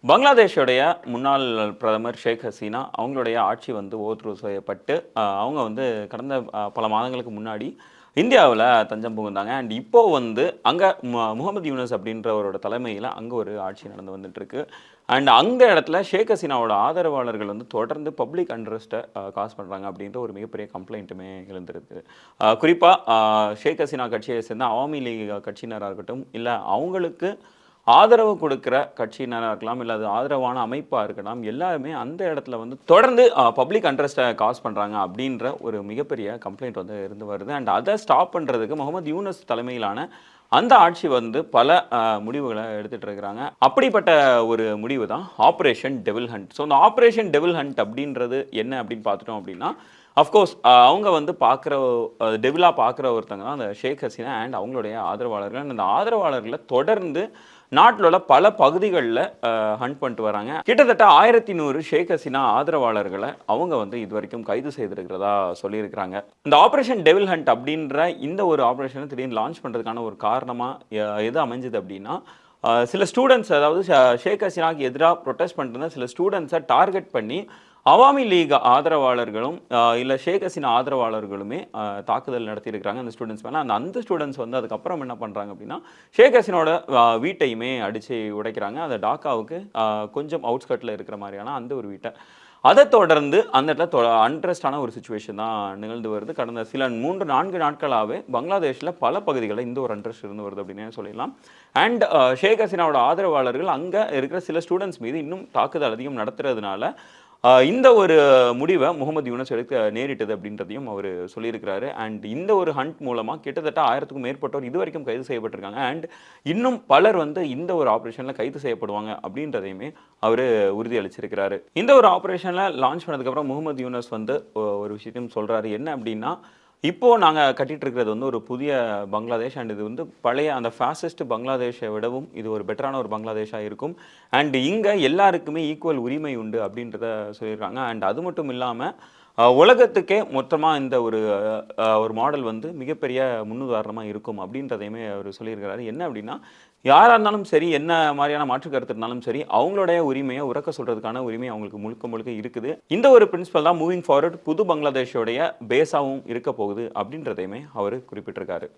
பங்களாதேஷோடைய முன்னாள் பிரதமர் ஷேக் ஹசீனா அவங்களுடைய ஆட்சி வந்து ஓவர்த்ரோ செய்யப்பட்டு அவங்க வந்து கடந்த பல மாதங்களுக்கு முன்னாடி இந்தியாவில் தஞ்சம் புகுந்தாங்க. அண்ட் இப்போ வந்து அங்கே முகமது யூனஸ் அப்படின்றவரோட தலைமையில் அங்கே ஒரு ஆட்சி நடந்து வந்துட்டு இருக்கு. அண்ட் அந்த இடத்துல ஷேக் ஹசீனாவோட ஆதரவாளர்கள் வந்து தொடர்ந்து பப்ளிக் அண்ட்ரஸ்ட்டை காஸ் பண்ணுறாங்க அப்படின்ற ஒரு மிகப்பெரிய கம்ப்ளைண்ட்டுமே எழுந்திருக்கு. குறிப்பாக ஷேக் ஹசீனா கட்சியை சேர்ந்த அவாமி லீக் கட்சியினராக இருக்கட்டும், இல்லை அவங்களுக்கு ஆதரவு கொடுக்குற கட்சியினராக இருக்கலாம், இல்லை அது ஆதரவான அமைப்பாக இருக்கலாம், எல்லாருமே அந்த இடத்துல வந்து தொடர்ந்து பப்ளிக் அண்ட்ரஸ்ட்டை காஸ் பண்ணுறாங்க அப்படின்ற ஒரு மிகப்பெரிய கம்ப்ளைண்ட் வந்து இருந்து வருது. அண்ட் அதை ஸ்டாப் பண்ணுறதுக்கு முகமது யூனஸ் தலைமையிலான அந்த ஆட்சி வந்து பல முடிவுகளை எடுத்துகிட்டு இருக்கிறாங்க. அப்படிப்பட்ட ஒரு முடிவு தான் ஆப்ரேஷன் டெவில் ஹண்ட். ஸோ அந்த ஆப்ரேஷன் டெவில் ஹண்ட் அப்படின்றது என்ன அப்படின்னு பார்த்துட்டோம் அப்படின்னா, அஃப்கோர்ஸ் அவங்க வந்து பார்க்குற டெவிலாக பார்க்குற ஒருத்தங்க தான் அந்த ஷேக் ஹசீனா அண்ட் அவங்களுடைய ஆதரவாளர்கள். அந்த ஆதரவாளர்களை தொடர்ந்து நாட்டில் உள்ள பல பகுதிகளில் ஹண்ட் பண்ணிட்டு வராங்க. கிட்டத்தட்ட 1100 ஷேக் ஹசீனா ஆதரவாளர்களை அவங்க வந்து இது வரைக்கும் கைது செய்திருக்கிறதா சொல்லியிருக்கிறாங்க. இந்த ஆப்ரேஷன் டெவில் ஹண்ட் அப்படின்ற இந்த ஒரு ஆப்ரேஷனை திடீர்னு லான்ச் பண்ணுறதுக்கான ஒரு காரணமாக எது அமைஞ்சது அப்படின்னா, சில ஸ்டூடெண்ட்ஸ், அதாவது ஷேக் ஹசீனாக்கு எதிராக ப்ரொட்டஸ்ட் பண்ணிட்டு சில ஸ்டூடெண்ட்ஸை டார்கெட் பண்ணி அவாமி லீக் ஆதரவாளர்களும் இல்லை ஷேக் ஹசீனா ஆதரவாளர்களுமே தாக்குதல் நடத்தியிருக்கிறாங்க அந்த ஸ்டூடெண்ட்ஸ் மேலே. அந்த ஸ்டூடெண்ட்ஸ் வந்து அதுக்கப்புறம் என்ன பண்ணுறாங்க அப்படின்னா, ஷேக் ஹசீனோட வீட்டையுமே அடித்து உடைக்கிறாங்க. அந்த டாக்காவுக்கு கொஞ்சம் அவுட்ஸ்கட்டில் இருக்கிற மாதிரியான அந்த ஒரு வீட்டை. அதை தொடர்ந்து அந்த இடத்துல அன்ட்ரெஸ்டான ஒரு சுச்சுவேஷன் தான் நிகழ்ந்து வருது. கடந்த சில 3-4 நாட்களாகவே பங்களாதேஷில் பல பகுதிகளில் இந்த ஒரு அன்ட்ரெஸ்ட் இருந்து வருது அப்படின்னு சொல்லலாம். அண்ட் ஷேக் ஹசீனாவோட ஆதரவாளர்கள் அங்கே இருக்கிற சில ஸ்டூடெண்ட்ஸ் மீது இன்னும் தாக்குதல் அதிகம் நடத்துறதுனால இந்த ஒரு முடிவை முகமது யூனஸ் எடுக்க நேரிட்டது அப்படின்றதையும் அவர் சொல்லியிருக்கிறாரு. அண்ட் இந்த ஒரு ஹண்ட் மூலமாக கிட்டத்தட்ட 1000க்கும் மேற்பட்டோர் இது வரைக்கும் கைது செய்யப்பட்டிருக்காங்க. அண்ட் இன்னும் பலர் வந்து இந்த ஒரு ஆப்ரேஷனில் கைது செய்யப்படுவாங்க அப்படின்றதையுமே அவர் உறுதியளிச்சிருக்கிறாரு. இந்த ஒரு ஆப்ரேஷனில் லான்ச் பண்ணதுக்கப்புறம் முகமது யூனஸ் வந்து ஒரு விஷயத்தையும் சொல்கிறாரு. என்ன அப்படின்னா, இப்போது நாங்கள் கட்டிகிட்டு இருக்கிறது வந்து ஒரு புதிய பங்களாதேஷ். அண்ட் இது வந்து பழைய அந்த ஃபாசிஸ்ட் பங்களாதேஷை விடவும் இது ஒரு பெட்டரான ஒரு பங்களாதேஷாக இருக்கும். அண்ட் இங்கே எல்லாருக்குமே ஈக்குவல் உரிமை உண்டு அப்படின்றத சொல்லியிருக்காங்க. அண்ட் அது மட்டும் இல்லாமல் உலகத்துக்கே மொத்தமாக இந்த ஒரு மாடல் வந்து மிகப்பெரிய முன்னுதாரணமாக இருக்கும் அப்படின்றதையுமே அவர் சொல்லியிருக்கிறாரு. என்ன அப்படின்னா, யாராக இருந்தாலும் சரி, என்ன மாதிரியான மாற்று கருத்து இருந்தாலும் சரி, அவங்களுடைய உரிமையை உறக்க சொல்கிறதுக்கான உரிமை அவங்களுக்கு முழுக்க முழுக்க இருக்குது. இந்த ஒரு பிரின்சிபல் தான் மூவிங் ஃபார்வர்ட் புது பங்களாதேஷோடைய பேஸாகவும் இருக்க போகுது அப்படின்றதையுமே அவர் குறிப்பிட்டிருக்காரு.